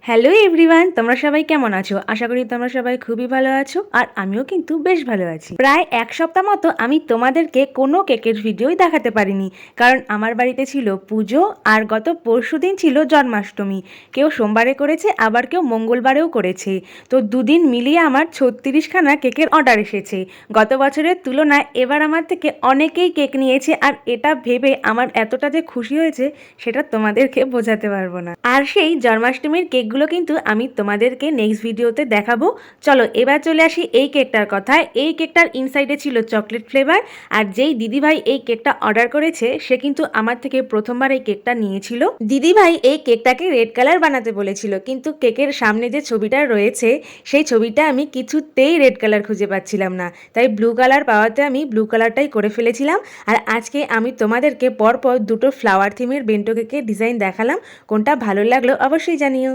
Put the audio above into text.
Hello everyone, তোমরা সবাই কেমন আছো? আশা করি তোমরা সবাই খুবই ভালো আছো, আর আমিও কিন্তু বেশ ভালো আছি। প্রায় এক সপ্তাহ মতো আমি তোমাদেরকে কোনো কেকের ভিডিওই দেখাতে পারিনি, কারণ আমার বাড়িতে ছিল পুজো, আর গত পরশুদিন ছিল জন্মাষ্টমী। কেউ সোমবারে করেছে, আবার কেউ মঙ্গলবারেও করেছে। তো দুদিন মিলিয়ে আমার 36খানা কেকের অর্ডার এসেছে। গত বছরের তুলনায় এবার আমার থেকে অনেকেই কেক নিয়েছে, আর এটা ভেবে আমার এতটা যে খুশি হয়েছে সেটা তোমাদেরকে বোঝাতে পারবো না। আর সেই জন্মাষ্টমীর কেকগুলো কিন্তু আমি তোমাদেরকে নেক্সট ভিডিওতে দেখাবো। চলো এবার চলে আসি এই কেকটার কথায়। এই কেকটার ইনসাইডে ছিল চকলেট ফ্লেভার, আর যেই দিদিভাই এই কেকটা অর্ডার করেছে সে কিন্তু আমার থেকে প্রথমবার এই কেকটা নিয়েছিল। দিদিভাই এই কেকটাকে রেড কালার বানাতে বলেছিল, কিন্তু কেকের সামনে যে ছবিটা রয়েছে সেই ছবিটা আমি কিছুতেই রেড কালার খুঁজে পাচ্ছিলাম না, তাই ব্লু কালার পাওয়াতে আমি ব্লু কালারটাই করে ফেলেছিলাম। আর আজকে আমি তোমাদেরকে পরপর দুটো ফ্লাওয়ার থিমের বেন্টো কেকের ডিজাইন দেখালাম। কোনটা ভালো লাগলো অবশ্যই জানিও।